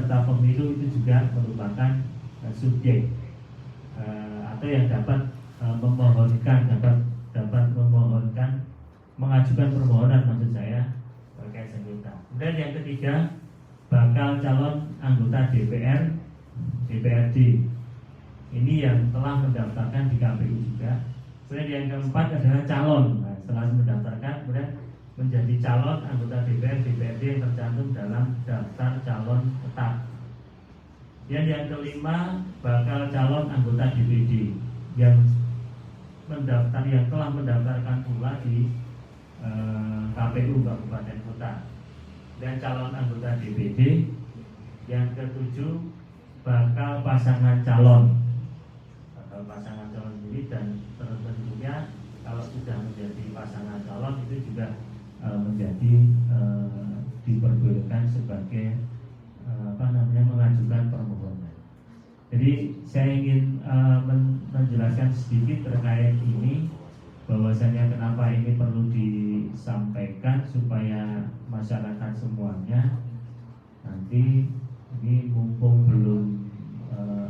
peserta pemilu itu juga merupakan subjek atau yang dapat mengajukan permohonan maksud saya terkait sengketa. Kemudian yang ketiga, bakal calon anggota DPRD ini yang telah mendaftarkan di KPU juga. Kemudian yang keempat adalah calon. Nah, setelah mendaftarkan kemudian menjadi calon anggota DPRD yang tercantum dalam daftar calon tetap. Dan yang kelima, bakal calon anggota DPD yang telah mendaftarkan pula di KPU Kabupaten Kota. Dan calon anggota DPD yang ketujuh, bakal pasangan calon sendiri, dan tentunya kalau sudah menjadi pasangan calon itu juga menjadi diperbolehkan sebagai mengajukan permohonan. Jadi saya ingin menjelaskan sedikit terkait ini, bahwasanya kenapa ini perlu disampaikan supaya masyarakat semuanya nanti ini mumpung belum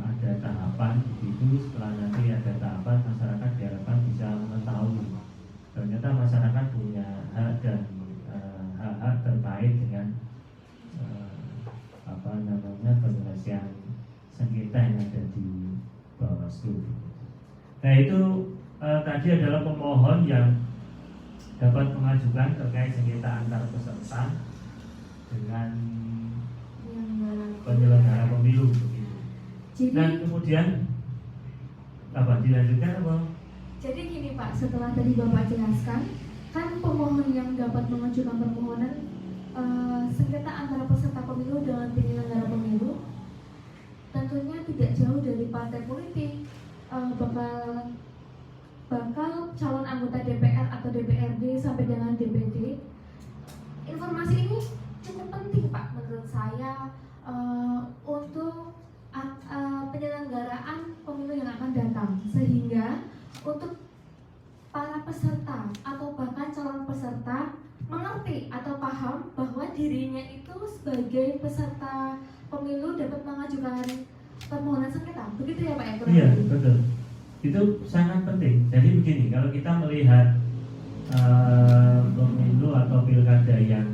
ada tahapan itu, setelah nanti ada tahapan masyarakat diharapkan bisa mengetahui ternyata masyarakat punya hak dan hak-hak terkait dengan penyelesaian sengketa yang ada di Bawaslu. Nah itu tadi adalah pemohon yang dapat mengajukan terkait sengketa antar peserta dengan penyelenggara pemilu begitu. Dan kemudian dilanjutkan apa? Jadi gini Pak, setelah tadi Bapak jelaskan, kan pemohon yang dapat mengajukan permohonan sengketa antara peserta pemilu dengan penyelenggara pemilu tentunya tidak jauh dari partai politik, bakal calon anggota DPR atau DPRD sampai dengan DPD. Informasi ini cukup penting Pak menurut saya untuk penyelenggaraan pemilu yang akan datang, sehingga untuk para peserta atau bahkan calon peserta mengerti atau paham bahwa dirinya itu sebagai peserta pemilu dapat mengajukan permohonan sengketa. Begitu ya Pak ya? Iya, betul. Itu sangat penting. Jadi begini, kalau kita melihat pemilu atau pilkada yang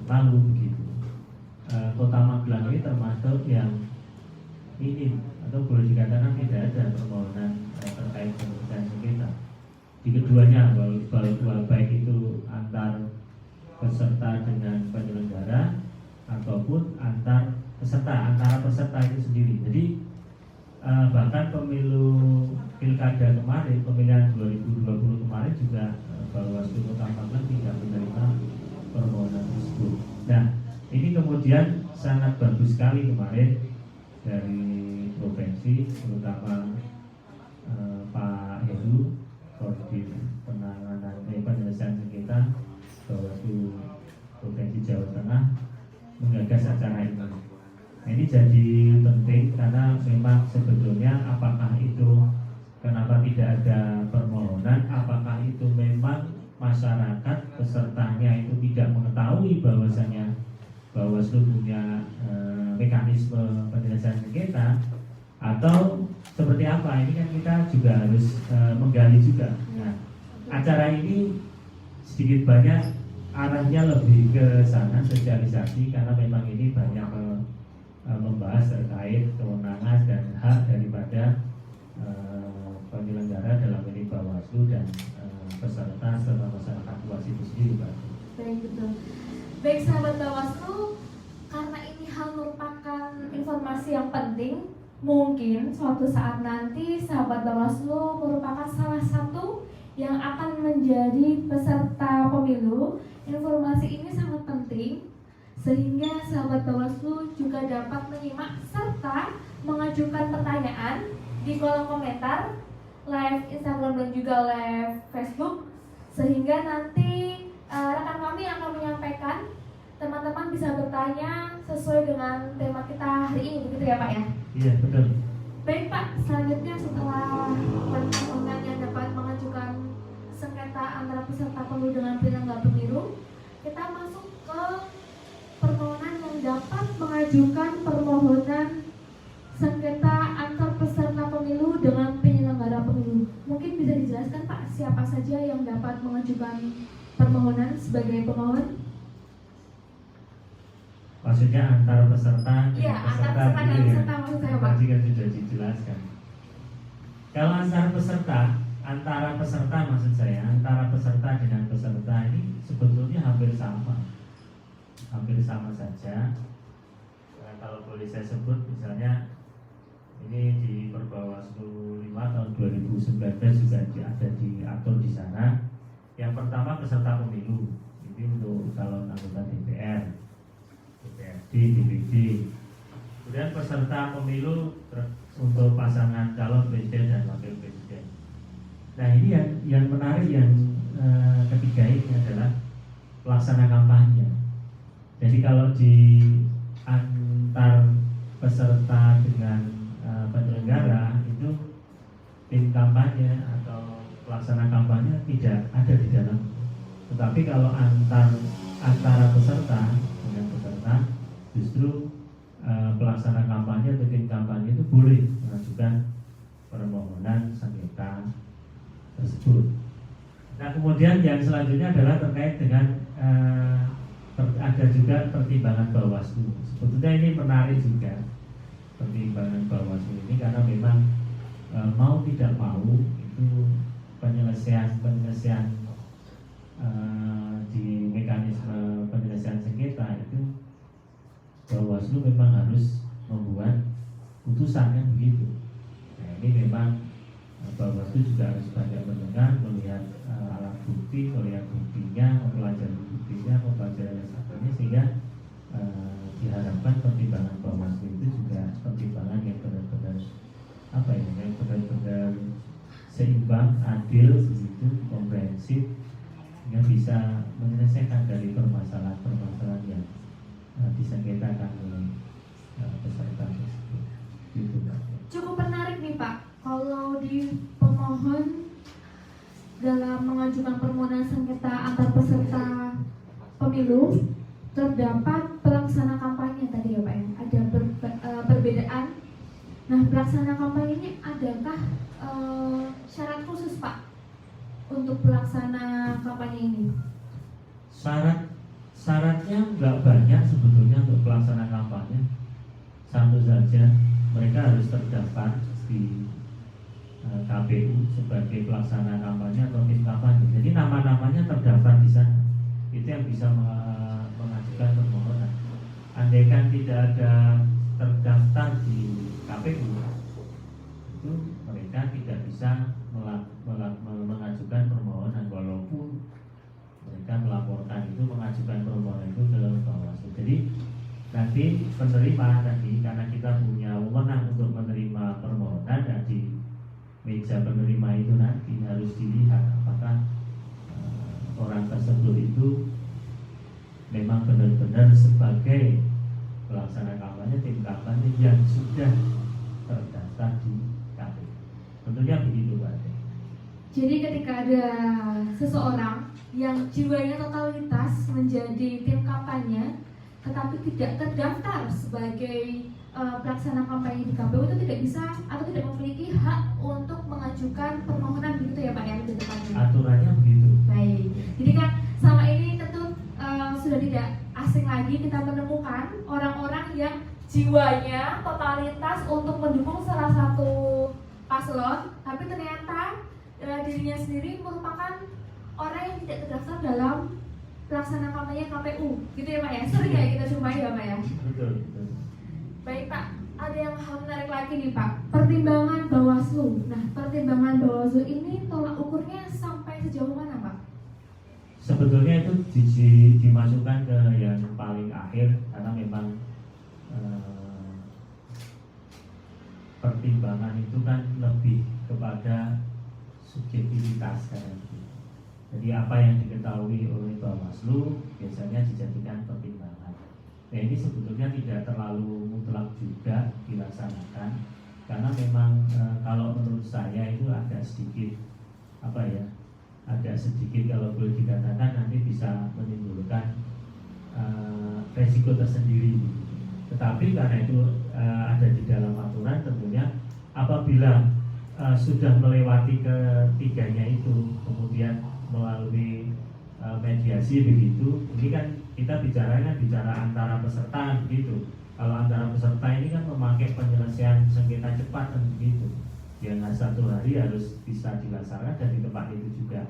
lalu begitu, Kota Magelang ini termasuk yang minim atau boleh dikatakan tidak ada permohonan terkait penyelesaian sengketa. Di keduanya, baik itu antar peserta dengan penyelenggara ataupun antara peserta itu sendiri. Jadi bahkan pemilu pilkada kemarin, pemilihan 2020 kemarin juga Bawaslu Kota Magelang tidak menerima permohonan tersebut. Nah, ini kemudian sangat bagus sekali kemarin dari provinsi, terutama Pak Heru, Koordinator Penanganan Penyelesaian Sengketa Bawaslu Provinsi Jawa Tengah, menggagas acara ini. Nah, ini jadi penting karena memang sebetulnya apakah itu kenapa tidak ada permohonan, apakah itu memang masyarakat pesertanya itu tidak mengetahui bahwasanya Bawaslu punya mekanisme penyelesaian sengketa, atau seperti apa? Ini kan kita juga harus menggali juga. Nah, acara ini sedikit banyak arahnya lebih ke sana, sosialisasi, karena memang ini banyak membahas terkait kewenangan dan hak daripada penyelenggara dalam ini Bawaslu dan peserta serta masyarakat luas itu sendiri, Pak. Baik, betul. Baik sahabat Bawaslu, karena ini hal merupakan informasi yang penting, mungkin suatu saat nanti sahabat Bawaslu merupakan salah satu yang akan menjadi peserta pemilu. Informasi ini sangat penting sehingga sahabat Bawaslu juga dapat menyimak serta mengajukan pertanyaan di kolom komentar live Instagram dan juga live Facebook, sehingga nanti rekan kami akan menyampaikan, teman-teman bisa bertanya sesuai dengan tema kita hari ini, begitu ya Pak ya? Iya, betul. Baik Pak, selanjutnya setelah permohonan yang dapat mengajukan sengketa antara peserta pemilu dengan penyelenggara pemilu, kita masuk ke permohonan yang dapat mengajukan permohonan sengketa antar peserta pemilu dengan penyelenggara pemilu. Mungkin bisa dijelaskan Pak, siapa saja yang dapat mengajukan permohonan sebagai pemohon? Maksudnya antar peserta Iya, dengan antar peserta peserta dan gitu ya. peserta maksud saya Pak. Tadi kan sudah dijelaskan. Kalau antara peserta maksud saya, antara peserta dengan peserta ini sebetulnya hampir sama saja. Nah, kalau boleh saya sebut misalnya ini di Perbawaslu 5 tahun 2019 juga ada diatur di sana. Yang pertama peserta pemilu, ini untuk calon anggota DPR, DPRD, DPD. Kemudian peserta pemilu untuk pasangan calon presiden dan wakil presiden. Nah ini yang menarik yang ketiga ini adalah pelaksana kampanye. Jadi kalau di antar peserta dengan penyelenggara itu tim kampanye atau pelaksana kampanye tidak ada di dalam. Tetapi kalau antara peserta dengan peserta justru pelaksana kampanye atau tim kampanye itu boleh mengajukan permohonan sengketa tersebut. Nah kemudian yang selanjutnya adalah terkait dengan ada juga pertimbangan Bawaslu. Sebetulnya ini menarik juga pertimbangan Bawaslu ini karena memang mau tidak mau itu penyelesaian di mekanisme penyelesaian sengketa itu Bawaslu memang harus membuat putusan yang begitu. Nah ini memang Bawaslu juga harus banyak mendengar, melihat alat bukti, melihat buktinya, mempelajari buktinya, mempelajari saksinya, sehingga diharapkan pertimbangan Bawaslu itu juga pertimbangan yang benar-benar yang benar-benar seimbang, adil, begitu, komprehensif, sehingga bisa menyelesaikan dari permasalahan-permasalahan yang disengketakan oleh peserta tersebut. Gitu, Pak. Cukup menarik nih Pak, kalau di pemohon dalam mengajukan permohonan sengketa antar peserta pemilu terdapat pelaksana kampanye tadi ya Pak ya, ada perbedaan. Nah pelaksana kampanye ini adakah syarat khusus Pak untuk pelaksana kampanye ini? Syaratnya nggak banyak sebetulnya untuk pelaksana kampanye. Satu saja, mereka harus terdaftar di KPU sebagai pelaksana kampanye atau tim kampanye. Jadi nama-namanya terdaftar di sana. Itu yang bisa mengajukan permohonan. Andaikan tidak ada terdaftar di KPU, itu mereka tidak bisa mengajukan permohonan walaupun mereka melaporkan itu, mengajukan permohonan itu ke Bawaslu. Jadi nanti penerima karena kita punya wewenang untuk menerima permohonan, dan di meja penerima itu nanti harus dilihat apakah orang tersebut itu memang benar-benar sebagai pelaksana kampanye, tim kampanye yang sudah terdaftar di KPU. Tentunya begitu Pak. Jadi ketika ada seseorang yang jiwanya totalitas menjadi tim kampanye tetapi tidak terdaftar sebagai pelaksana kampanye di KPU, itu tidak bisa atau tidak memiliki hak untuk mengajukan permohonan, begitu ya Pak ya, lebih tepatnya. Aturannya begitu. Baik. Jadi kan selama ini tentu sudah tidak asing lagi kita menemukan orang-orang yang jiwanya totalitas untuk mendukung salah satu paslon, tapi ternyata dirinya sendiri merupakan orang yang tidak terdaftar dalam pelaksana kampanye KPU, gitu ya Pak ya. Sering ya kita jumpai ya Pak ya. Betul. Baik Pak, ada yang hal menarik lagi nih Pak, pertimbangan Bawaslu. Nah, pertimbangan Bawaslu ini tolak ukurnya sampai sejauh mana Pak? Sebetulnya itu dimasukkan ke yang paling akhir karena memang pertimbangan itu kan lebih kepada subjektivitas kan. Jadi apa yang diketahui oleh Bawaslu biasanya dijadikan pertimbangan. Nah ini sebetulnya tidak terlalu mutlak juga dilaksanakan, karena memang kalau menurut saya itu agak sedikit agak sedikit kalau boleh dikatakan nanti bisa menimbulkan resiko tersendiri. Tetapi karena itu ada di dalam aturan, tentunya apabila sudah melewati ketiganya itu, kemudian melalui mediasi begitu, ini kan kita bicara antara peserta begitu. Kalau antara peserta ini kan memakai penyelesaian sengketa cepat kan begitu, yang 1 hari harus bisa dilaksanakan dan di tempat itu juga.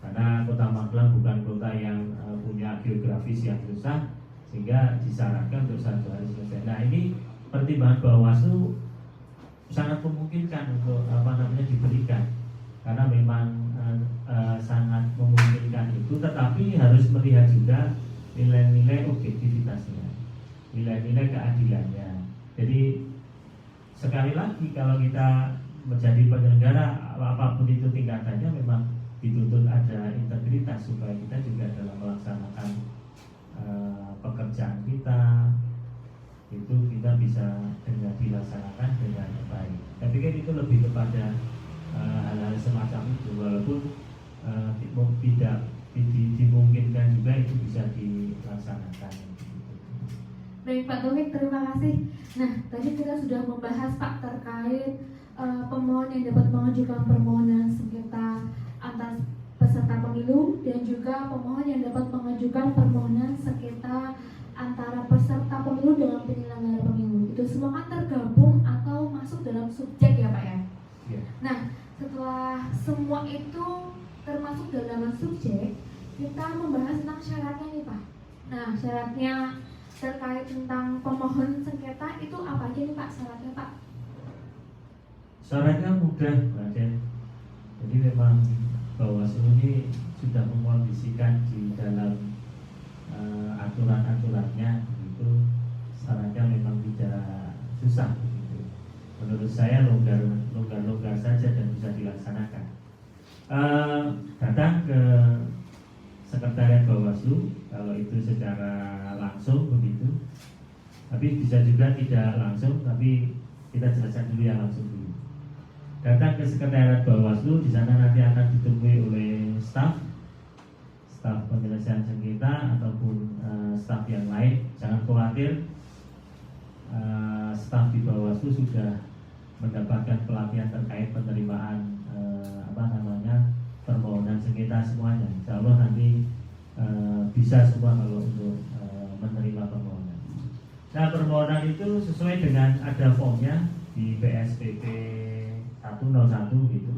Karena Kota Magelang bukan kota yang punya geografis yang susah, sehingga disarankan untuk 1 hari selesai. Nah, ini pertimbangan Bawaslu sangat memungkinkan untuk diberikan, karena memang sangat memungkinkan itu, tetapi harus melihat juga nilai-nilai objektivitasnya, nilai-nilai keadilannya. Jadi sekali lagi, kalau kita menjadi penyelenggara apapun itu tingkatannya, memang dituntut ada integritas supaya kita juga dalam melaksanakan pekerjaan kita itu kita bisa dengan dilaksanakan dengan baik. Tapi kan itu lebih kepada hal-hal semacam itu, walaupun tidak dimungkinkan juga itu bisa dilaksanakan. Baik Pak Taufik, terima kasih. Nah, tadi kita sudah membahas Pak terkait pemohon yang dapat mengajukan permohonan sengketa atas peserta pemilu dan juga pemohon yang dapat mengajukan permohonan sengketa antara peserta pemilu dengan penyelenggara pemilu. Itu semua kan tergabung atau masuk dalam subjek ya Pak ya? Yeah. Nah, setelah semua itu termasuk dalam subjek, kita membahas tentang syaratnya nih Pak. Nah, syaratnya terkait tentang pemohon sengketa itu apa aja nih Pak syaratnya Pak? Syaratnya mudah, Raden. Jadi memang Bawaslu ini sudah mengkondisikan di dalam aturan-aturannya itu, syaratnya memang tidak susah begitu. Menurut saya longgar saja dan bisa dilaksanakan. Datang ke Sekretariat Bawaslu kalau itu secara langsung begitu, tapi bisa juga tidak langsung, tapi kita jelaskan dulu yang langsung dulu. Datang ke Sekretariat Bawaslu, di sana nanti akan ditemui oleh staf penyelesaian sengketa ataupun staf yang lain. Jangan khawatir, staf di Bawaslu sudah mendapatkan pelatihan terkait penerimaan permohonan sengketa semuanya. Insya Allah nanti bisa semua kalau untuk menerima permohonan. Nah, permohonan itu sesuai dengan ada formnya di PSPP 101 gitu,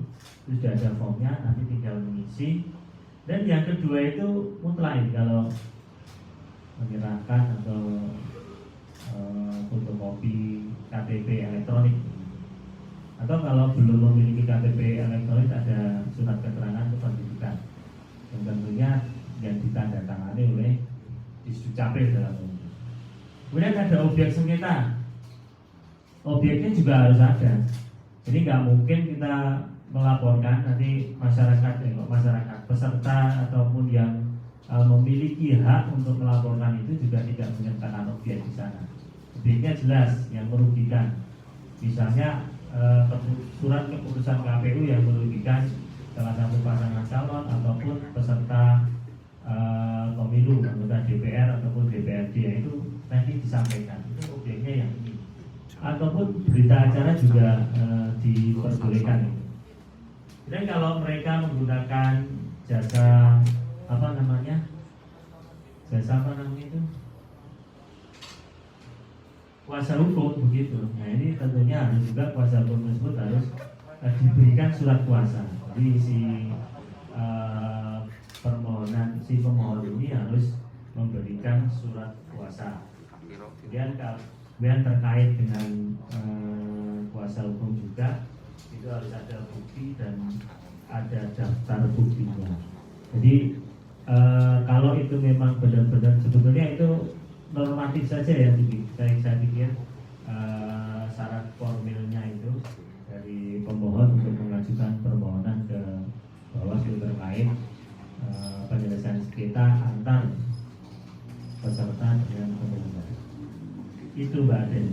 sudah ada formnya, nanti tinggal mengisi. Dan yang kedua itu mutlak, kalau menyerahkan atau fotokopi KTP elektronik, atau kalau belum memiliki KTP elektronik ada surat keterangan kependudukan yang tentunya yang ditandatangani oleh Disdukcapil dalam ini. Kemudian ada objek sengketa, objeknya juga harus ada. Jadi nggak mungkin kita melaporkan nanti masyarakat peserta ataupun yang memiliki hak untuk melaporkan itu juga tidak menyertakan objek di sana. Objeknya jelas yang merugikan, misalnya surat keputusan KPU yang merugikan salah satu pasangan calon ataupun peserta pemilu, anggota DPR ataupun DPRD, itu nanti disampaikan. Itu objeknya yang ini. Ataupun berita acara juga diperbolehkan. Dan kalau mereka menggunakan jasa itu kuasa hukum begitu. Nah, ini tentunya harus juga kuasa hukum tersebut harus diberikan surat kuasa. Jadi pemohon ini harus memberikan surat kuasa. Kemudian terkait dengan kuasa hukum juga itu harus ada bukti dan ada daftar buktinya. Jadi kalau itu memang benar-benar, sebetulnya itu normatif saja ya, saya pikir syarat formilnya itu dari pemohon untuk mengajukan permohonan ke Bawaslu terkait penyelesaian sengketa antar peserta dengan penyelenggara. Itu Mbak Aden.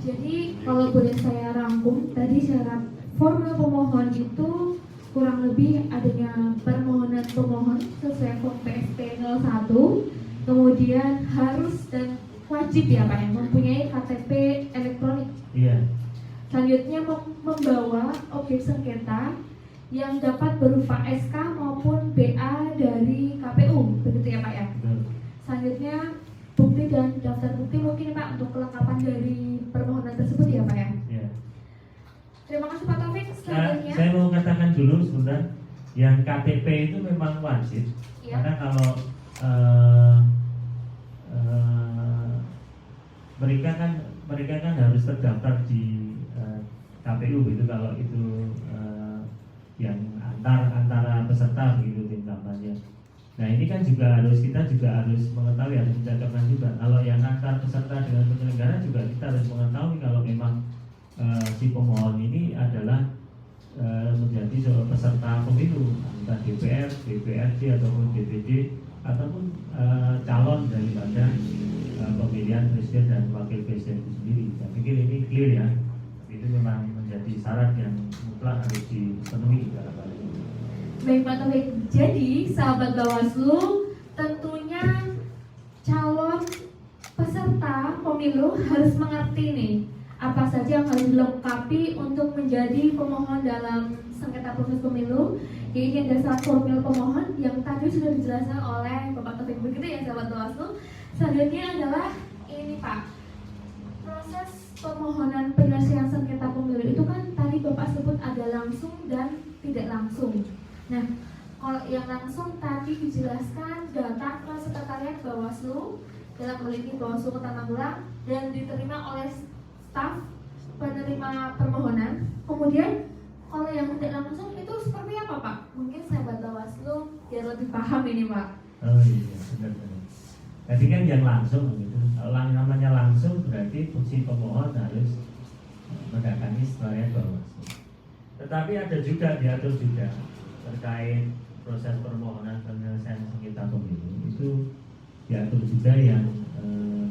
Jadi kalau boleh saya rangkum, tadi syarat formal pemohon itu kurang lebih adanya permohonan pemohon sesuai form PSP 01, kemudian harus dan wajib ya Pak ya mempunyai KTP elektronik. Iya. Selanjutnya membawa objek sengketa yang dapat berupa SK maupun BA dari KPU, begitu ya Pak ya. Betul. Selanjutnya bukti dan daftar bukti mungkin Pak untuk kelengkapan dari permohonan tersebut ya Pak ya. Iya. Terima kasih Pak Taufik. Selanjutnya Saya mau katakan dulu sebentar, yang KTP itu memang wajib, ya. karena kalau mereka kan harus terdaftar di KPU gitu kalau itu yang antara peserta begitu tim kampanye. Nah ini kan kita juga harus mengetahui, harus mencatatkan juga kalau yang antar peserta dengan penyelenggara juga kita harus mengetahui kalau memang si pemohon ini adalah menjadi seorang peserta pemilu, entah DPR, DPRD ataupun DPD ataupun calon daripada pemilihan presiden dan wakil presiden itu sendiri. Saya pikir ini clear ya. Itu memang menjadi syarat yang mutlak harus dipenuhi dalam hal ini. Baik Pak Taufik. Jadi sahabat Bawaslu, tentunya calon peserta pemilu harus mengerti nih apa saja yang harus dilengkapi untuk menjadi pemohon dalam sengketa proses pemilu. Yaitu dasar formil pemohon yang tadi sudah dijelaskan oleh Bapak Taufik, begitu ya sahabat Bawaslu. Selanjutnya adalah ini Pak, proses permohonan penyelesaian sengketa pemilu itu kan tadi Bapak sebut ada langsung dan tidak langsung. Nah, kalau yang langsung tadi dijelaskan datang ke sekretariat Bawaslu dalam hal ini Bawaslu Kota Magelang dan diterima oleh staf penerima permohonan. Kemudian kalau yang tidak langsung itu seperti apa Pak? Mungkin sahabat Bawaslu biar lebih paham ini Pak. Oh iya, benar-benar. Tadi kan yang langsung gitu. Kalau namanya langsung berarti fungsi pemohon harus mendatangi sekretariat Bawaslu. Tetapi ada juga diatur juga terkait proses permohonan penyelesaian sengketa pemilu itu diatur juga yang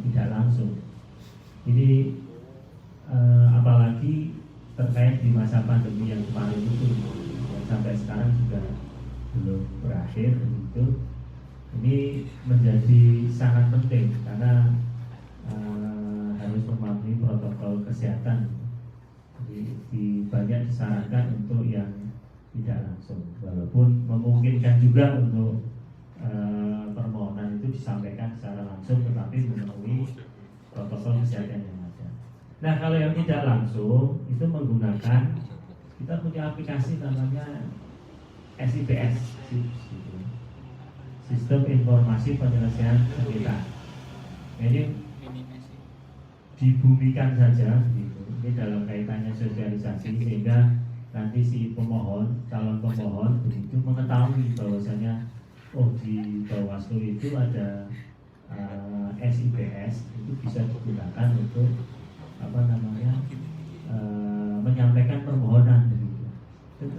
tidak langsung. Jadi apalagi terkait di masa pandemi yang kemarin itu sampai sekarang juga belum berakhir begitu. Ini menjadi sangat penting karena harus mematuhi protokol kesehatan. Jadi banyak disarankan untuk yang tidak langsung, walaupun memungkinkan juga untuk permohonan itu disampaikan secara langsung, tetapi memenuhi protokol kesehatan yang ada. Nah kalau yang tidak langsung itu menggunakan, kita punya aplikasi namanya SIPS, Sistem Informasi Penyelesaian Sengketa. Jadi dibumikan saja gitu. Ini dalam kaitannya sosialisasi sehingga nanti si pemohon, calon pemohon begitu mengetahui bahwasanya oh di Bawaslu itu ada SIPS, itu bisa digunakan untuk menyampaikan permohonan begitu.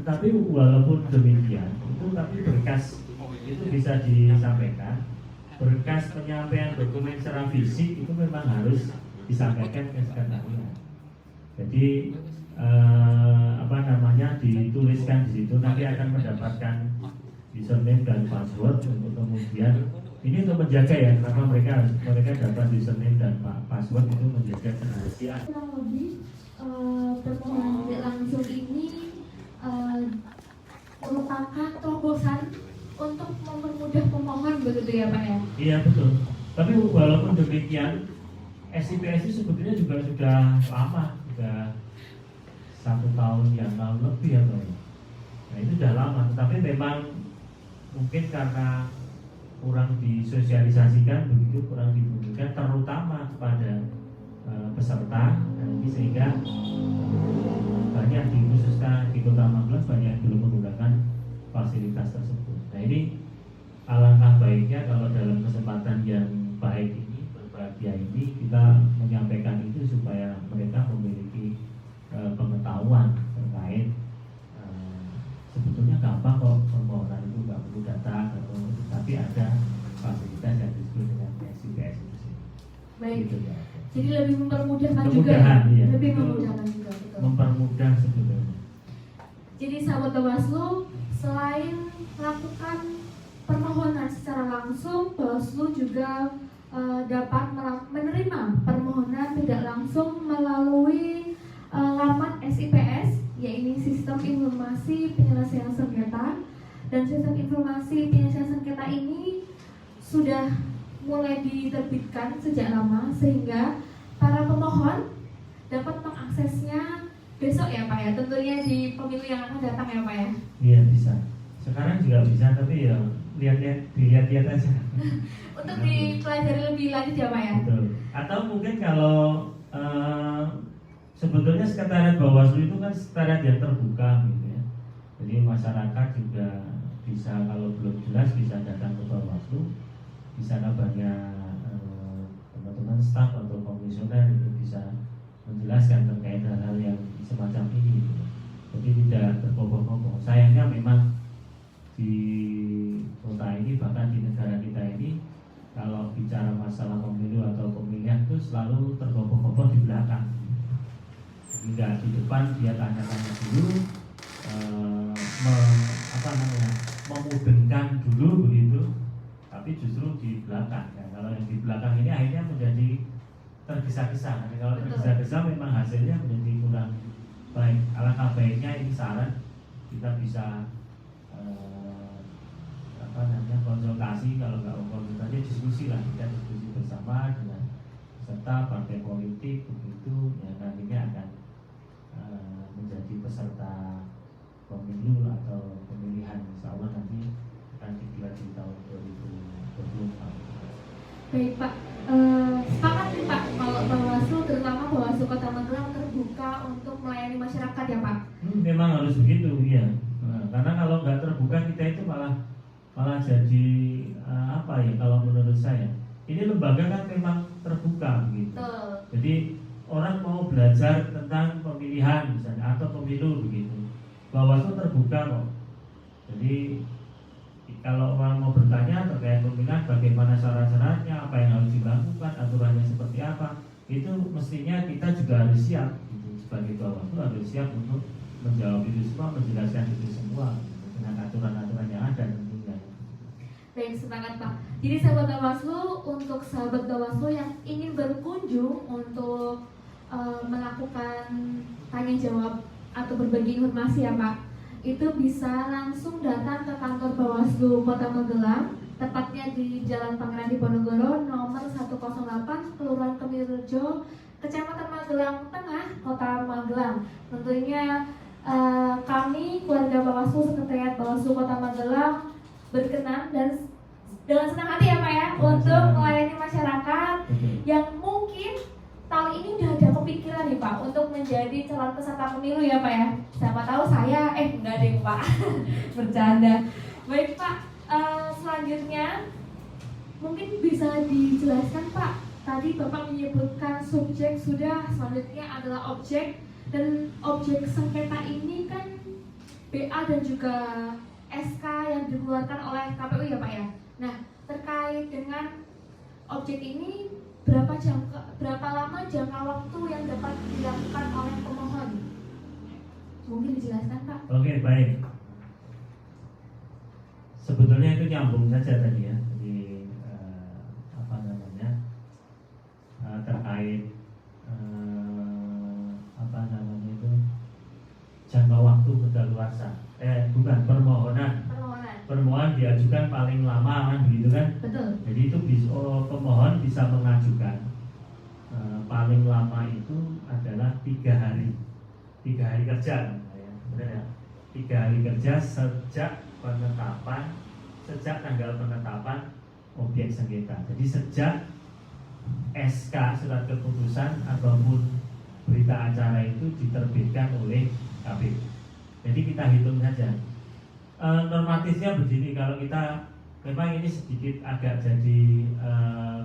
Tetapi walaupun demikian itu tapi berkas itu bisa disampaikan, berkas penyampaian dokumen secara fisik itu memang harus disampaikan ke sekretariat. Jadi dituliskan di situ, nanti akan mendapatkan username dan password untuk kemudian ini untuk menjaga ya, karena mereka dapat username dan password itu menjaga kerahasiaan. Kurang lebih permohonan tidak langsung ini merupakan terobosan untuk mempermudah pemohon, begitu ya Pak ya? Iya betul. Tapi walaupun demikian, SIPS itu sebetulnya juga sudah lama, sudah 1 tahun yang lalu lebih ya Pak. Nah itu sudah lama, tetapi memang mungkin karena kurang disosialisasikan begitu, kurang diberikan terutama kepada peserta, ini sehingga banyak khususnya di Kota Magelang banyak belum menggunakan fasilitas tersebut. Nah ini alangkah baiknya kalau dalam kesempatan yang baik ini, berbahagia ini, kita menyampaikan itu supaya mereka memiliki pengetahuan terkait sebetulnya gampang kok permohonan itu nggak perlu datang, tapi ada fasilitas yang disebut dengan SIPS itu sih. Baik. Gitu, ya. Jadi lebih mempermudahkan juga ya? Iya. Lebih memudahkan juga, betul. Mempermudah sebetulnya. Jadi sahabat Bawaslu, selain melakukan permohonan secara langsung, Bawaslu juga dapat menerima permohonan tidak langsung melalui laman SIPS, yaitu Sistem Informasi Penyelesaian Sengketa. Dan sistem informasi penyelesaian sengketa ini sudah mulai diterbitkan sejak lama, sehingga para pemohon dapat mengaksesnya besok ya Pak ya, tentunya di pemilu yang akan datang ya Pak ya. Iya bisa. Sekarang juga bisa, tapi ya dilihat-lihat aja. Untuk dipelajari lebih lanjut ya Pak ya. Betul. Atau mungkin kalau sebetulnya sekretariat Bawaslu itu kan sekretariat yang terbuka gitu ya. Jadi masyarakat juga bisa, kalau belum jelas bisa datang ke Bawaslu. Di sana banyak teman-teman staf atau komisioner itu bisa menjelaskan terkait hal-hal yang semacam ini gitu. Jadi tidak terkoboh-koboh. Sayangnya memang di kota ini, bahkan di negara kita ini, kalau bicara masalah pemilu atau pemilihan itu selalu terkoboh-koboh di belakang. Jadi nggak di depan, dia tanya-tanya dulu, memudengkan dulu begitu, tapi justru di belakang. Ya, kalau yang di belakang ini akhirnya menjadi tergesa-gesa. Jadi kalau tergesa-gesa memang hasilnya menjadi kurang baik. Alangkah baiknya ini saran kita bisa konsultasi, kalau nggak konsultasi diskusi lah, kita diskusi bersama dengan peserta partai politik begitu ya, nantinya akan menjadi peserta pemilu atau pemilihan, insya Allah nanti akan digelar di tahun 2024. Baik Pak, sepakat nih Pak kalau Bawaslu, terutama Bawaslu Kota Magelang terbuka untuk melayani masyarakat ya Pak. Memang harus begitu ya. Karena kalau nggak terbuka kita itu malah jadi apa ya, kalau menurut saya ini lembaga kan memang terbuka begitu. Jadi orang mau belajar tentang pemilihan misalnya atau pemilu begitu, Bawaslu terbuka kok. Jadi kalau orang mau bertanya terkait pemilihan, bagaimana syarat-syaratnya, apa yang harus dilakukan, aturannya seperti apa, itu mestinya kita juga harus siap gitu. Sebagai Bawaslu harus siap untuk menjawab itu semua, menjelaskan itu semua gitu, dengan aturan-aturan yang ada tentunya. Baik, sepakat Pak. Jadi sahabat Bawaslu, untuk sahabat Bawaslu yang ingin berkunjung untuk melakukan tanya jawab atau berbagi informasi ya Pak, itu bisa langsung datang ke kantor Bawaslu Kota Magelang, tepatnya di Jalan Pangeran Diponegoro nomor 108, Kelurahan Kemirejo, Kecamatan Magelang Tengah, Kota Magelang. Tentunya kami keluarga Bawaslu, Sekretariat Bawaslu Kota Magelang berkenan dan dengan senang hati ya Pak ya untuk melayani masyarakat yang mungkin tahun ini udah ada kepikiran nih Pak untuk menjadi calon peserta pemilu ya Pak ya. Siapa tahu saya, enggak deh Pak, bercanda. Baik Pak, selanjutnya mungkin bisa dijelaskan Pak. Tadi Bapak menyebutkan subjek sudah, selanjutnya adalah objek, dan objek sengketa ini kan BA dan juga SK yang dikeluarkan oleh KPU ya Pak ya. Nah, terkait dengan objek ini, berapa lama jangka waktu yang dapat dilakukan oleh pemohon? Mungkin dijelaskan Pak. Oke, baik. Sebetulnya itu nyambung saja tadi ya. Jadi terkait jangka waktu kedaluarsa. Permohonan diajukan paling lama kan begitu kan? Betul. Jadi itu pemohon bisa mengajukan paling lama itu adalah 3 hari kerja, ya, benar ya? 3 hari kerja sejak tanggal penetapan objek sengketa. Jadi sejak SK surat keputusan ataupun berita acara itu diterbitkan oleh KPU. Jadi kita hitung saja. Normatifnya begini, kalau kita memang ini sedikit agak jadi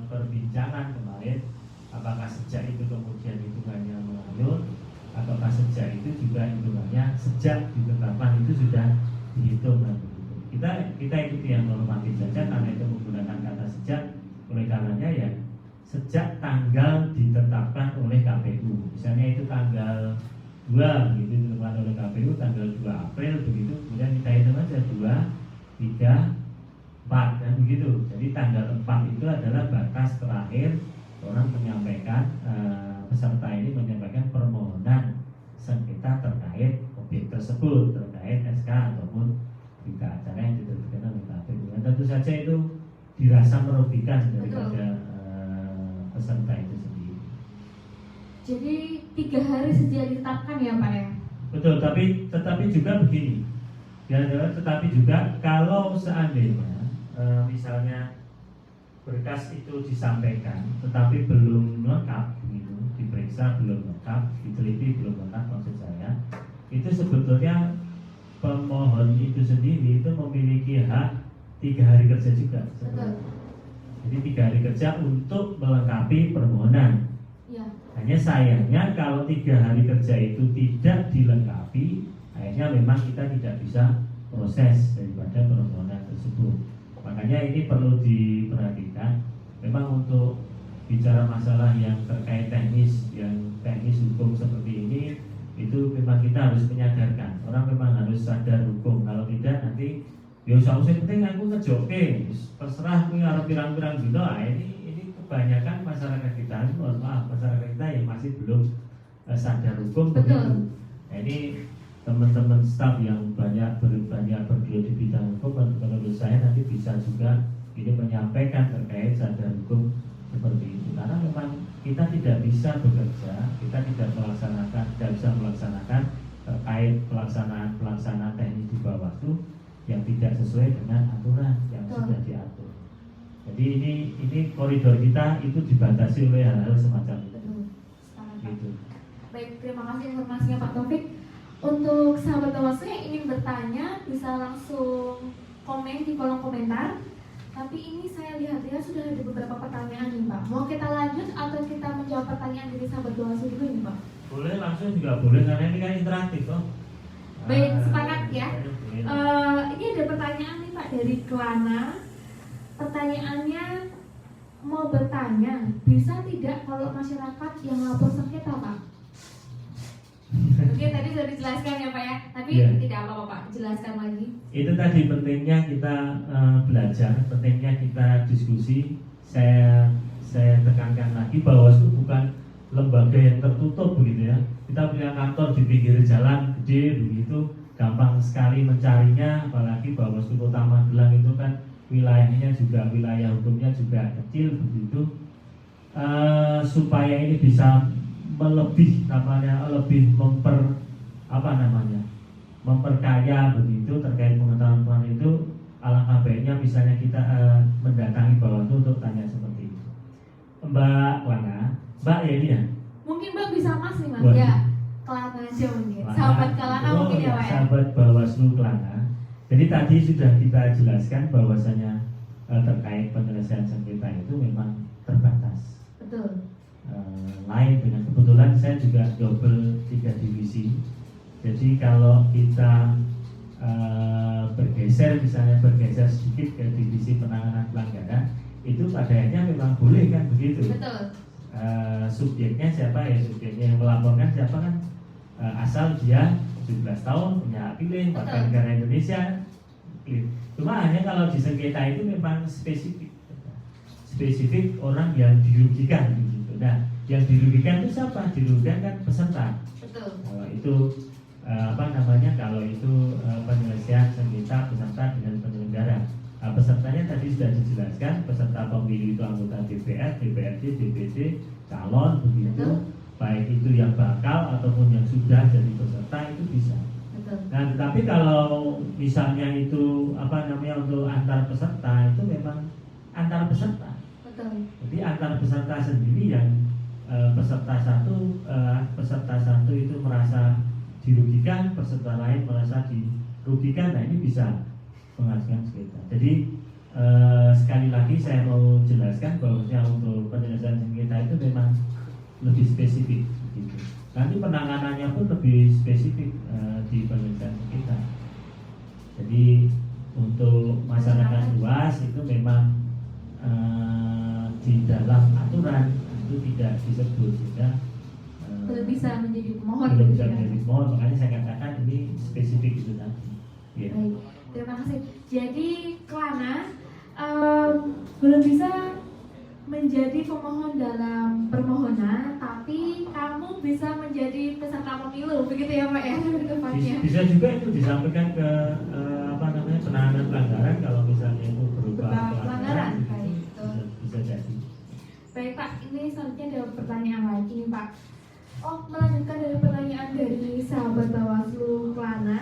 perbincangan kemarin, apakah sejak itu kemudian hitungannya mengalir, ataukah sejak itu juga hitungannya sejak ditetapkan itu sudah dihitung kan begitu. Kita ikuti yang normatif saja karena itu menggunakan kata sejak, oleh karenanya ya sejak tanggal ditetapkan oleh KPU. Misalnya itu tanggal 2 begitu ditetapkan oleh KPU tanggal 2 April begitu, kemudian kita hitung aja 2, 3, 4 kan begitu. Jadi tanggal 4 itu adalah batas terakhir orang menyampaikan peserta ini menyampaikan permohonan sengketa terkait objek tersebut, terkait SK ataupun berita acara yang diterbitkan oleh KPU. Dan tentu saja itu dirasa merugikan daripada peserta itu sendiri. Jadi 3 hari sejak ditetapkan ya Pak ya? Betul, tetapi juga begini. Ya, tetapi juga kalau seandainya misalnya berkas itu disampaikan tetapi belum lengkap gitu, diperiksa belum lengkap, diteliti belum lengkap maksud saya, itu sebetulnya pemohon itu sendiri itu memiliki hak 3 hari kerja juga. Jadi 3 hari kerja untuk melengkapi permohonan. Ya. Hanya sayangnya kalau 3 hari kerja itu tidak dilengkapi, akhirnya memang kita tidak bisa proses daripada permohonan tersebut. Makanya ini perlu diperhatikan. Memang untuk bicara masalah yang terkait teknis, yang teknis hukum seperti ini, itu memang kita harus menyadarkan. Orang memang harus sadar hukum. Kalau tidak nanti, ya usah penting aku ngejoke, terserah aku harus pirang-pirang gitu. Ini kebanyakan masyarakat kita, mohon maaf, masyarakat kita yang masih belum sadar hukum begitu. Nah, ini teman-teman staf yang banyak bergelut di bidang hukum, menurut saya nanti bisa juga ini menyampaikan terkait sadar hukum seperti itu. Karena memang kita tidak bisa bekerja, kita tidak bisa melaksanakan terkait pelaksanaan teknis di Bawaslu yang tidak sesuai dengan aturan yang sudah diatur. Jadi ini koridor kita itu dibatasi oleh hal-hal semacam itu. Gitu. Baik, terima kasih informasinya Pak Taufik. Untuk sahabat Bawaslu yang ingin bertanya bisa langsung komen di kolom komentar. Tapi ini saya lihat sudah ada beberapa pertanyaan nih Pak. Mau kita lanjut atau kita menjawab pertanyaan dari sahabat Bawaslu dulu nih Pak? Boleh, langsung juga boleh karena ini kan interaktif toh. Baik, sepakat ya. Ini ada pertanyaan nih Pak dari Kelana. Pertanyaannya mau bertanya, bisa tidak kalau masyarakat yang lapor sengketa Pak? Mungkin tadi sudah dijelaskan ya Pak ya, tapi tidak apa-apa Pak, jelaskan lagi. Itu tadi pentingnya kita belajar, pentingnya kita diskusi. Saya tekankan lagi bahwa itu bukan lembaga yang tertutup begitu ya. Kita punya kantor di pinggir jalan gede begitu, gampang sekali mencarinya. Apalagi Bawaslu Kota Magelang itu kan wilayahnya juga, wilayah hukumnya juga kecil begitu. Supaya ini bisa lebih memperkaya begitu terkait pengetahuan itu, alangkah baiknya misalnya kita mendatangi Bawaslu untuk tanya seperti itu. Mbak Kelana, Mbak ya ini ya? Mungkin Mbak bisa Mas nih Mas ya, Kelana aja mungkin. Sahabat Kelana mungkin ya Pak ya. Sahabat Bawaslu Kelana. Jadi tadi sudah kita jelaskan bahwasanya terkait penyelesaian sengketa itu memang terbatas. Betul. Lain dengan kebetulan saya juga double 3 divisi. Jadi kalau kita bergeser sedikit ke divisi penanganan pelanggaran, itu padanya memang boleh kan begitu. Betul. Subjeknya siapa ya, subjeknya yang melaporkan siapa kan, asal dia 17 tahun punya hak pilih, warga negara Indonesia. Cuma hanya kalau di sengketa itu memang spesifik orang yang dirugikan gitu. Nah, yang dirugikan itu siapa? Dirugikan kan peserta. Betul. Kalau itu kalau itu penyelesaian sengketa peserta dengan penyelenggara. Pesertanya tadi sudah dijelaskan, peserta pemilu itu anggota DPR, DPRD, DPD, calon begitu. Betul. Baik itu yang bakal ataupun yang sudah jadi peserta itu bisa. Betul. Nah, tetapi kalau misalnya itu untuk antar peserta itu memang antar peserta. Betul. Jadi antar peserta sendiri yang peserta satu itu merasa dirugikan, peserta lain merasa dirugikan. Nah, ini bisa mengajukan sengketa. Jadi sekali lagi saya mau jelaskan bahwa untuk penyelesaian sengketa itu memang lebih spesifik gitu. Nanti penanganannya pun lebih spesifik di penyelesaian sengketa. Jadi untuk masyarakat luas itu memang di dalam aturan itu tidak disebut, sehingga belum bisa menjadi pemohon. Belum bisa menjadi pemohon, makanya saya katakan ini spesifik itu nanti. Yeah. Baik, terima kasih. Jadi Kelana, belum bisa menjadi pemohon dalam permohonan, tapi kamu bisa menjadi peserta pemilu, begitu ya Pak ya? Depannya. Bisa juga itu disampaikan ke penanganan pelanggaran kalau misalnya itu berupa pelanggaran. gitu. Baik, Bisa jadi. Baik Pak, ini selanjutnya ada pertanyaan lagi nih Pak. Melanjutkan dari pertanyaan dari sahabat Bawaslu Kelana,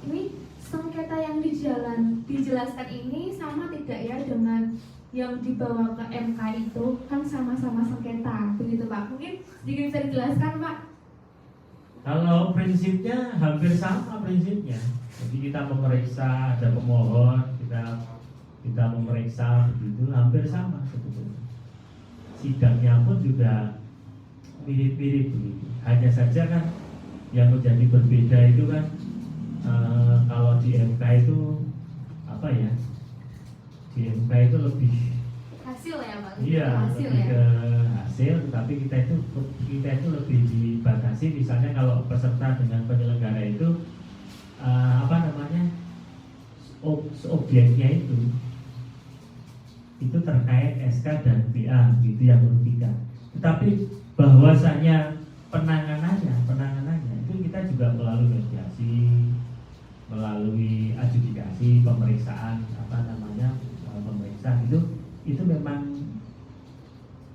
ini sengketa yang dijelaskan ini sama tidak ya dengan yang dibawa ke MK itu, kan sama-sama sengketa, begitu Pak? Mungkin sedikit bisa dijelaskan Pak? Kalau prinsipnya hampir sama prinsipnya. Jadi kita memeriksa, ada pemohon, kita memeriksa begitu, hampir sama sebetulnya. Sidangnya pun juga mirip-mirip begitu. Hanya saja kan yang menjadi berbeda itu kan kalau di MK itu apa ya? Di MK itu lebih hasil ya Pak? Iya, hasil lebih ya? ke hasil, tetapi kita itu lebih dibatasi. Misalnya kalau peserta dengan penyelenggara itu objeknya itu terkait SK dan BA gitu yang merugikan. Tetapi bahwasanya penanganannya itu kita juga melalui mediasi, melalui adjudikasi, pemeriksaan pemeriksaan itu memang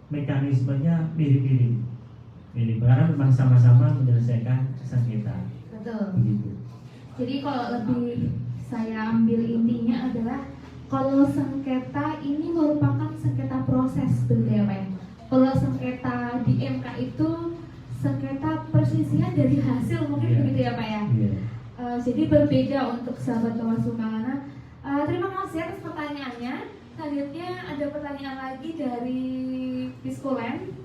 mekanismenya mirip karena memang sama-sama menyelesaikan sengketa. Betul. Begitu. Jadi kalau lebih saya ambil intinya adalah kalau sengketa ini merupakan sengketa proses, begitu ya Pak ya? Kalau sengketa di MK itu sengketa persisian dari hasil, mungkin begitu ya Pak ya? Jadi berbeda untuk sahabat Bawaslu Kelana. Terima kasih atas pertanyaannya. Selanjutnya ada pertanyaan lagi dari Piskulen.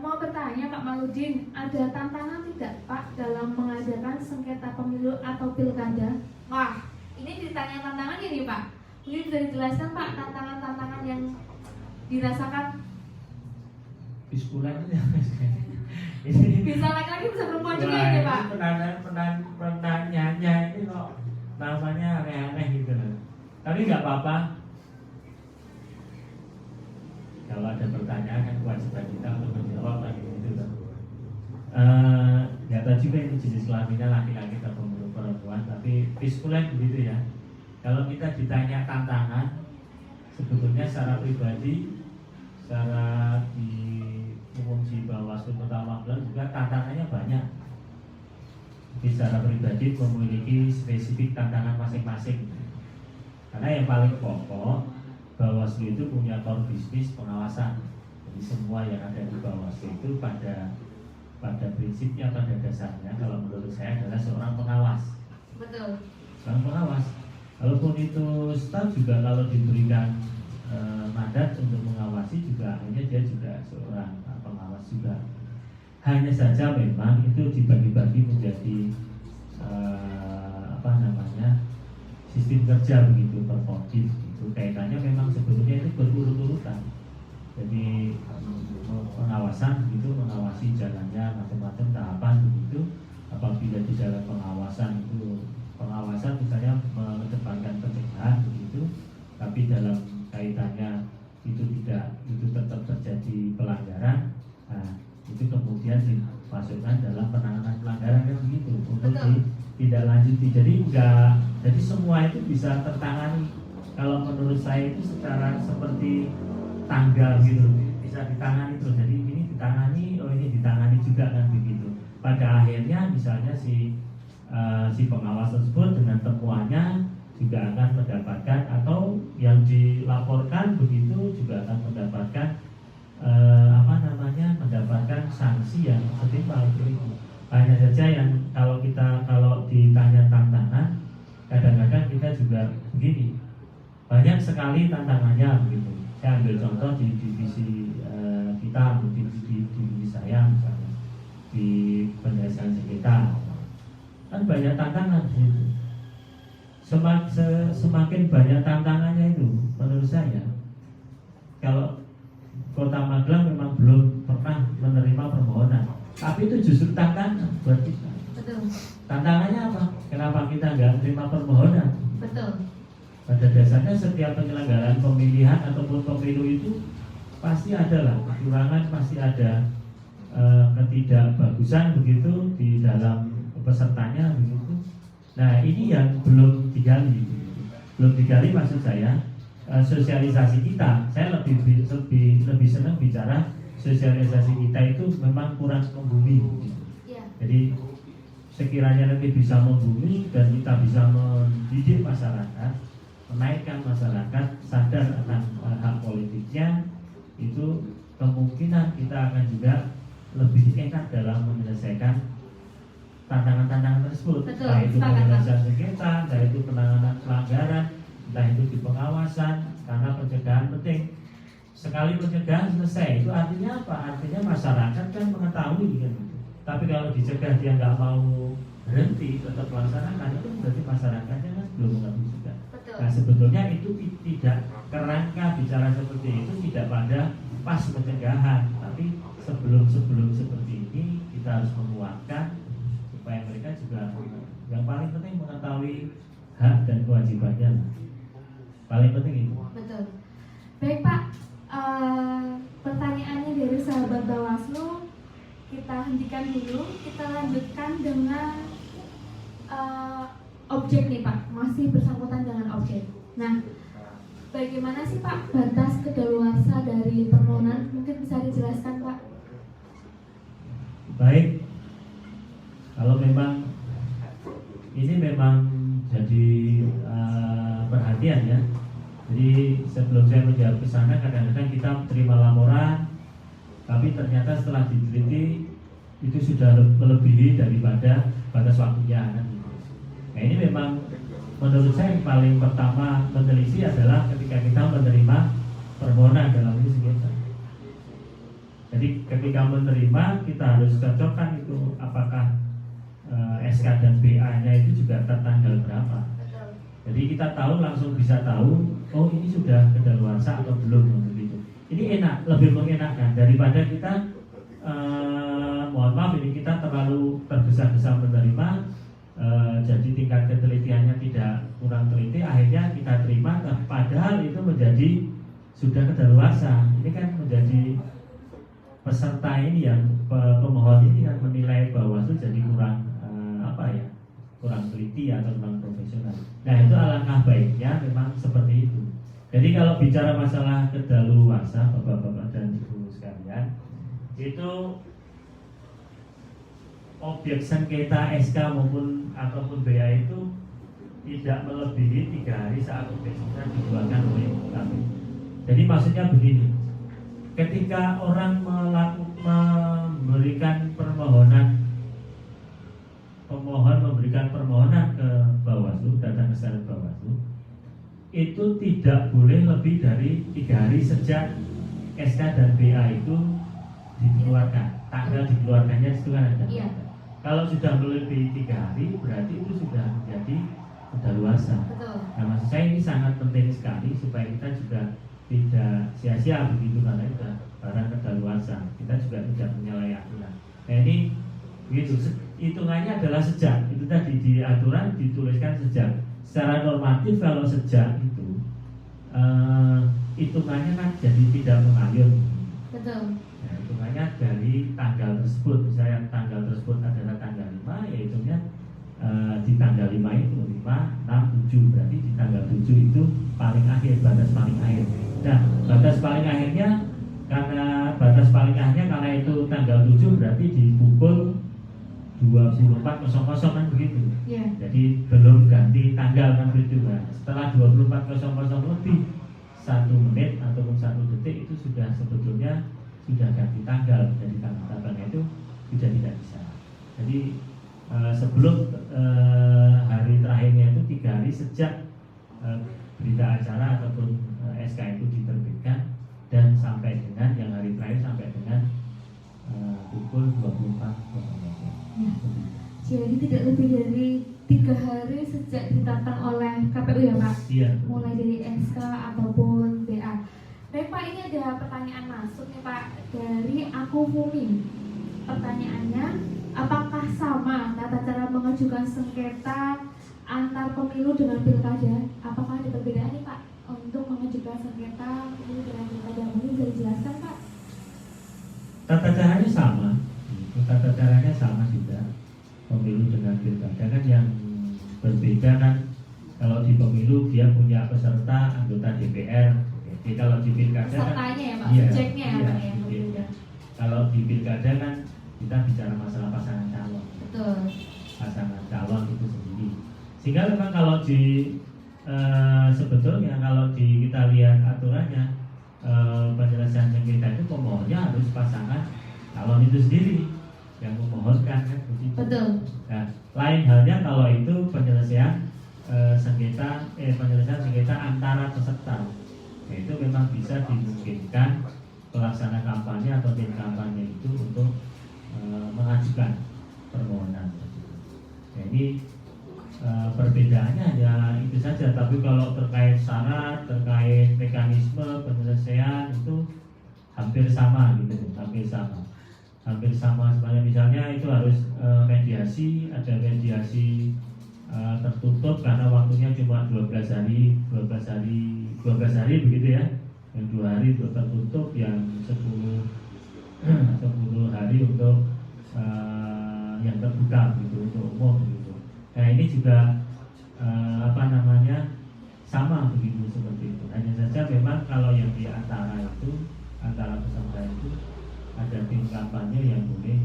Mau bertanya Pak Maludin, ada tantangan tidak Pak dalam mengadakan sengketa pemilu atau pilkada? Wah, ini ditanya tantangannya nih Pak. Mungkin bisa dijelaskan Pak tantangan-tantangan yang dirasakan? Piskulen ini bisa laki-laki bisa perempuan juga ya Pak? Penanyanya ini kok namanya aneh-aneh gitu loh. Tapi nggak apa-apa. Kalau ada pertanyaan kan kewajiban kita untuk menjawab lagi gitu kan. Nggak tahu juga ini jenis kelaminnya laki-laki atau perempuan, tapi piskulen begitu ya. Kalau kita ditanya tantangan, sebetulnya secara pribadi, secara di umum di Bawaslu Kota Magelang juga tantangannya banyak. Tapi secara pribadi memiliki spesifik tantangan masing-masing. Karena yang paling pokok, Bawaslu itu punya core bisnis pengawasan. Jadi semua yang ada di Bawaslu itu pada prinsipnya, pada dasarnya, kalau menurut saya adalah seorang pengawas. Betul. Seorang pengawas. Kalaupun itu staf juga kalau diberikan mandat untuk mengawasi juga akhirnya dia juga seorang pengawas juga. Hanya saja memang itu dibagi-bagi menjadi sistem kerja begitu terkonkis gitu. Kaitannya memang sebetulnya itu berurut-urutan. Jadi pengawasan begitu, mengawasi jalannya macam-macam tahapan begitu. Apabila di dalam pengawasan misalnya mengedepankan pencegahan begitu, tapi dalam kaitannya itu tetap terjadi pelanggaran, nah itu kemudian dimasukkan dalam penanganan pelanggaran kan begitu untuk tidak lanjuti. Jadi semua itu bisa tertangani. Kalau menurut saya itu secara seperti tanggal gitu, bisa ditangani terus. Jadi ini ditangani, ini ditangani juga kan begitu. Pada akhirnya misalnya si pengawas tersebut dengan temuannya juga akan mendapatkan, atau yang dilaporkan begitu juga akan mendapatkan mendapatkan sanksi yang setimpal itu. Hanya saja yang kalau ditanya tantangan, kadang-kadang kita juga begini, banyak sekali tantangannya begitu. Saya ambil contoh di divisi kita, di divisi saya misalnya, di penyelesaian sengketa kan banyak tantangan di situ. Semakin banyak tantangannya itu, menurut saya, kalau Kota Magelang memang belum pernah menerima permohonan, tapi itu justru tantangan buat kita. Betul. Tantangannya apa? Kenapa kita nggak menerima permohonan? Betul. Pada dasarnya setiap penyelenggaraan pemilihan ataupun pemilu itu pasti ada lah kekurangan, pasti ada ketidakbagusan begitu di dalam pesertanya begitu. Nah ini yang belum digali, belum digali maksud saya sosialisasi kita. Saya lebih senang bicara sosialisasi kita itu memang kurang membumi. Jadi sekiranya nanti bisa membumi dan kita bisa mendidik masyarakat, menaikkan masyarakat sadar akan hak politiknya, itu kemungkinan kita akan juga lebih enak dalam menyelesaikan tantangan-tantangan tersebut. Betul, Entah itu sepakat, penyelesaian sengketa, entah itu penanganan pelanggaran, entah itu di pengawasan, karena pencegahan penting. Sekali pencegahan selesai, itu artinya apa? Artinya masyarakat kan mengetahui kan. Tapi kalau dicegah dia nggak mau berhenti, tetap melaksanakan, itu berarti masyarakatnya kan belum mengerti juga. Nah sebetulnya itu tidak kerangka bicara seperti itu tidak pada pas pencegahan, tapi sebelum seperti ini kita harus menguatkan supaya mereka juga yang paling penting mengetahui hak dan kewajibannya. Paling penting itu. Betul. Baik Pak, pertanyaannya dari sahabat Bawaslu kita hentikan dulu, kita lanjutkan dengan objek nih Pak, masih bersangkutan dengan objek. Nah, bagaimana sih Pak batas kedaluarsa dari permohonan? Mungkin bisa dijelaskan Pak? Baik, kalau memang ini memang jadi perhatian ya. Jadi sebelum saya menjawab ke sana, kadang-kadang kita terima laporan, tapi ternyata setelah diteliti itu sudah melebihi daripada batas waktunya. Nah ini memang menurut saya yang paling pertama meneliti adalah ketika kita menerima permohonan dalam ini sengketa. Jadi ketika menerima kita harus cocokkan itu apakah SK dan BA-nya itu juga tertanggal berapa. Jadi kita tahu langsung bisa tahu, oh ini sudah kedaluarsa atau belum begitu. Ini enak, lebih mengenakkan daripada kita mohon maaf ini kita terlalu tergesa-gesa menerima, jadi tingkat ketelitiannya tidak kurang teliti, akhirnya kita terima, padahal itu menjadi sudah kedaluarsa. Ini kan menjadi peserta ini yang pemohon ini yang menilai bahwa itu jadi kurang kurang teliti atau kurang profesional. Nah itu alangkah baiknya memang seperti itu. Jadi kalau bicara masalah kedaluarsa Bapak-bapak dan Ibu sekalian, itu objek sengketa SK maupun ataupun BA itu tidak melebihi 3 hari saat objek sengketa dikeluarkan oleh kami. Jadi maksudnya begini, ketika orang memberikan permohonan, pemohon memberikan permohonan ke Bawaslu, datang ke sel Bawaslu, itu tidak boleh lebih dari 3 hari sejak SK dan BA itu dikeluarkan. Tanggal dikeluarkannya itu kan ada. Iya. Kalau sudah melebihi 3 hari, berarti itu sudah menjadi kedaluarsa. Nah maksud saya ini sangat penting sekali supaya kita juga tidak sia-sia begitu karena itu barang kedaluarsa. Kita juga tidak menyalahi aturan. Nah ini begitu. Hitungannya adalah sejak, itu tadi di aturan dituliskan sejak. Secara normatif kalau sejak itu hitungannya kan jadi tidak mengalir. Betul. Nah, hitungannya dari tanggal tersebut, misalnya tanggal tersebut adalah tanggal 5, ya hitungnya di tanggal 5 itu 5, 6, 7, berarti di tanggal 7 itu paling akhir, batas paling akhir. Nah, batas paling akhirnya karena itu tanggal 7 berarti di pukul 24.00 kan begitu. Yeah. Jadi belum ganti tanggal kan begitu kan. Setelah 24.00 lebih 1 menit ataupun 1 detik itu sudah sebetulnya sudah ganti tanggal, jadi tanggalnya itu sudah tidak bisa. Jadi sebelum hari terakhirnya itu 3 hari sejak berita acara ataupun SK itu diterbitkan dan sampai dengan yang hari terakhir sampai dengan pukul 24.00. Ya. Jadi tidak lebih dari 3 hari sejak ditetapkan oleh KPU ya Pak? Iya. Mulai dari SK ataupun BA. Baik Pak, ini ada pertanyaan masuk nih Pak dari Aku Fumi. Pertanyaannya, apakah sama tata cara mengajukan sengketa antar pemilu dengan pilkada, apakah ada perbedaan nih Pak untuk mengajukan sengketa pemilu dengan pilkada? Mungkin bisa dijelaskan Pak? Tata caranya sama, tata caranya sama juga. Pemilu dengan pilkada kan yang berbeda kan, kalau di pemilu dia punya peserta anggota DPR. Jadi kalau di pilkada Pesertanya ya Pak, iya, subjeknya ya iya, Pak ya. subjeknya. Kalau di pilkada kan kita bicara masalah pasangan calon. Betul. Pasangan calon itu sendiri. Sehingga memang kalau di sebetulnya kalau kita lihat aturannya, penyelesaian sengketa itu pemohonnya harus pasangan calon itu sendiri yang memohonkan kan begitu. Betul. Nah, lain halnya kalau itu penyelesaian penyelesaian sengketa antara peserta. Nah, itu memang bisa dimungkinkan pelaksana kampanye atau tim kampanye itu untuk mengajukan permohonan. Nah, ini perbedaannya hanya itu saja. Tapi kalau terkait syarat, terkait mekanisme penyelesaian itu hampir sama gitu, hampir sama semuanya. Misalnya itu harus mediasi, ada mediasi tertutup karena waktunya cuma 12 hari begitu ya. Yang 2 hari untuk tertutup, yang 10 hari untuk yang terbuka gitu, untuk umum gitu. Nah, ini juga sama begitu seperti itu. Hanya saja memang kalau yang di antara peserta itu ada tim kampanye yang boleh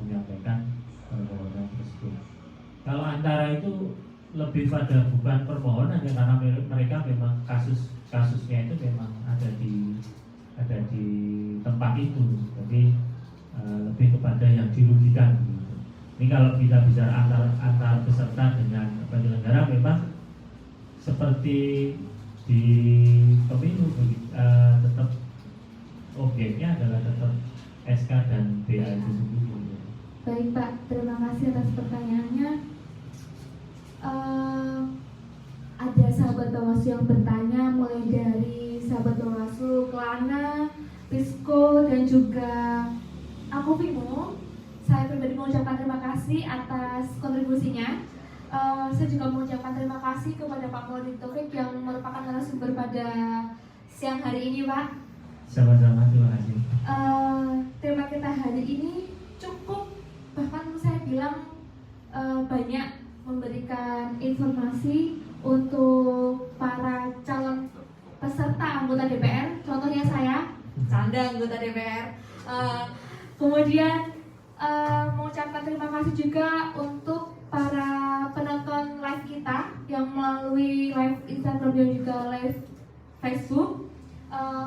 menyampaikan permohonan tersebut. Kalau antara itu lebih pada bukan permohonan ya, karena mereka memang kasusnya itu memang ada di tempat itu, jadi lebih kepada yang dirugikan gitu. Ini kalau kita bicara antar peserta dengan penyelenggara, memang seperti di pemilu tetap objeknya adalah tetap SK dan BA itu sendiri. Baik Pak, terima kasih atas pertanyaannya. Ada sahabat Bawaslu yang bertanya, mulai dari sahabat Bawaslu Kelana, Pisco, dan juga aku Vimo. Saya pribadi mengucapkan terima kasih atas kontribusinya. Saya juga mengucapkan terima kasih kepada Pak Maulid Taufik yang merupakan narasumber pada siang hari ini Pak. Sama-sama, terima kasih. Tema kita hari ini cukup, bahkan saya bilang banyak memberikan informasi untuk para calon peserta anggota DPR. Contohnya saya, canda anggota DPR. Kemudian mengucapkan terima kasih juga untuk para penonton live kita yang melalui live Instagram dan juga live Facebook.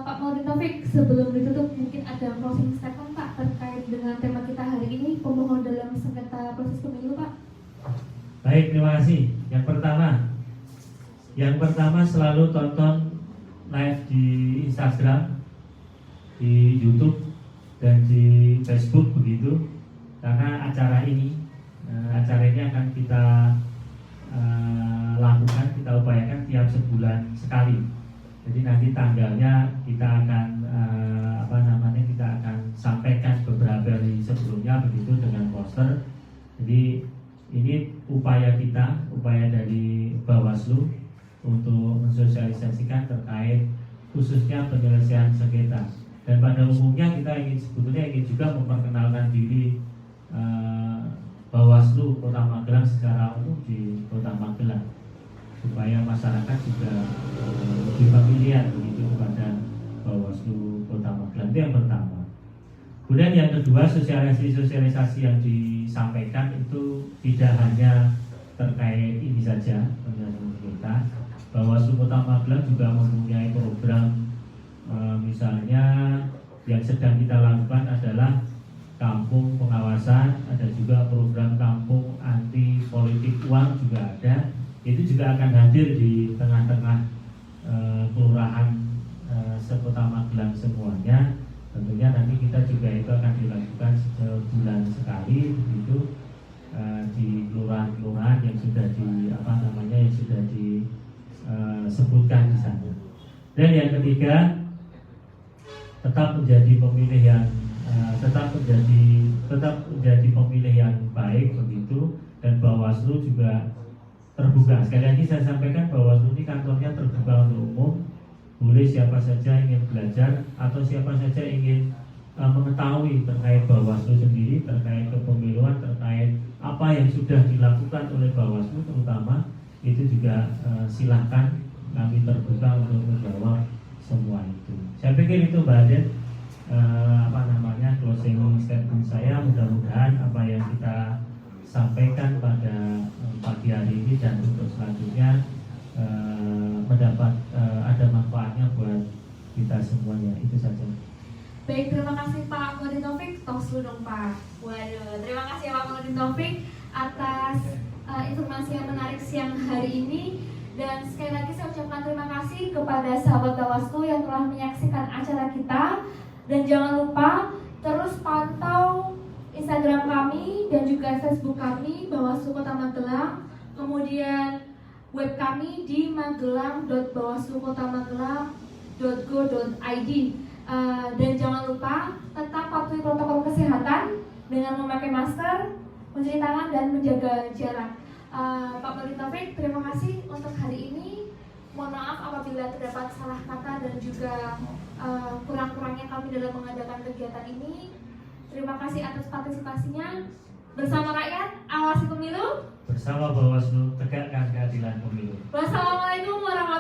Pak Maulid Taufik, sebelum ditutup mungkin ada closing statement Pak terkait dengan tema kita hari ini, pemohon dalam sengketa proses pemilu Pak. Baik, terima kasih. Yang pertama selalu tonton live di Instagram, di YouTube, dan di Facebook begitu, karena acara ini akan kita lakukan, kita upayakan tiap sebulan sekali. Jadi nanti tanggalnya kita akan kita akan sampaikan beberapa hari sebelumnya begitu dengan poster. Jadi ini upaya dari Bawaslu untuk mensosialisasikan terkait khususnya penyelesaian sengketa. Dan pada umumnya kita ingin juga memperkenalkan diri Bawaslu Kota Magelang secara umum di Kota Magelang, supaya masyarakat juga lebih familiar begitu kepada Bawaslu Kota Magelang. Itu yang pertama. Kemudian yang kedua, sosialisasi yang disampaikan itu tidak hanya terkait ini saja penyelesaian sengketa. Bawaslu Kota Magelang juga mempunyai program, misalnya yang sedang kita lakukan adalah kampung pengawasan, ada juga program kampung anti politik uang juga ada. Itu juga akan hadir di tengah-tengah kelurahan sekota Magelang semuanya. Tentunya nanti kita juga itu akan dilakukan sebulan sekali begitu di kelurahan-kelurahan yang sudah disebutkan di sana. Dan yang ketiga, tetap menjadi pemilih yang baik begitu, dan Bawaslu juga terbuka. Sekali lagi saya sampaikan Bawaslu ini kantornya terbuka untuk umum, boleh siapa saja ingin belajar atau siapa saja ingin mengetahui terkait Bawaslu sendiri, terkait kepemiluan, terkait apa yang sudah dilakukan oleh Bawaslu terutama, itu juga silahkan, kami terbuka untuk menjawab semua itu. Saya pikir itu Mbak Aden, closing statement saya. Mudah-mudahan apa yang kita sampaikan pada pagi hari ini dan untuk selanjutnya mendapat ada manfaatnya buat kita semuanya. Itu saja. Baik, terima kasih Pak Nurdin Taufik. Tos dulu dong Pak. Waduh, terima kasih Pak Nurdin Taufik atas informasi yang menarik siang hari ini. Dan sekali lagi saya ucapkan terima kasih kepada sahabat Bawaslu yang telah menyaksikan acara kita. Dan jangan lupa terus pantau Instagram kami dan juga Facebook kami Bawaslu Kota Magelang. Kemudian web kami di magelang.bawaslukotamagalang.go.id. Dan jangan lupa tetap patuhi protokol kesehatan dengan memakai masker, mencuci tangan, dan menjaga jarak. Pak Nurdin Taufik, terima kasih untuk hari ini. Mohon maaf apabila terdapat salah kata dan juga kurang-kurangnya kami dalam mengadakan kegiatan ini. Terima kasih atas partisipasinya. Bersama rakyat, awasi pemilu. Bersama Bawaslu, tegakkan keadilan pemilu. Wassalamualaikum warahmatullahi wabarakatuh.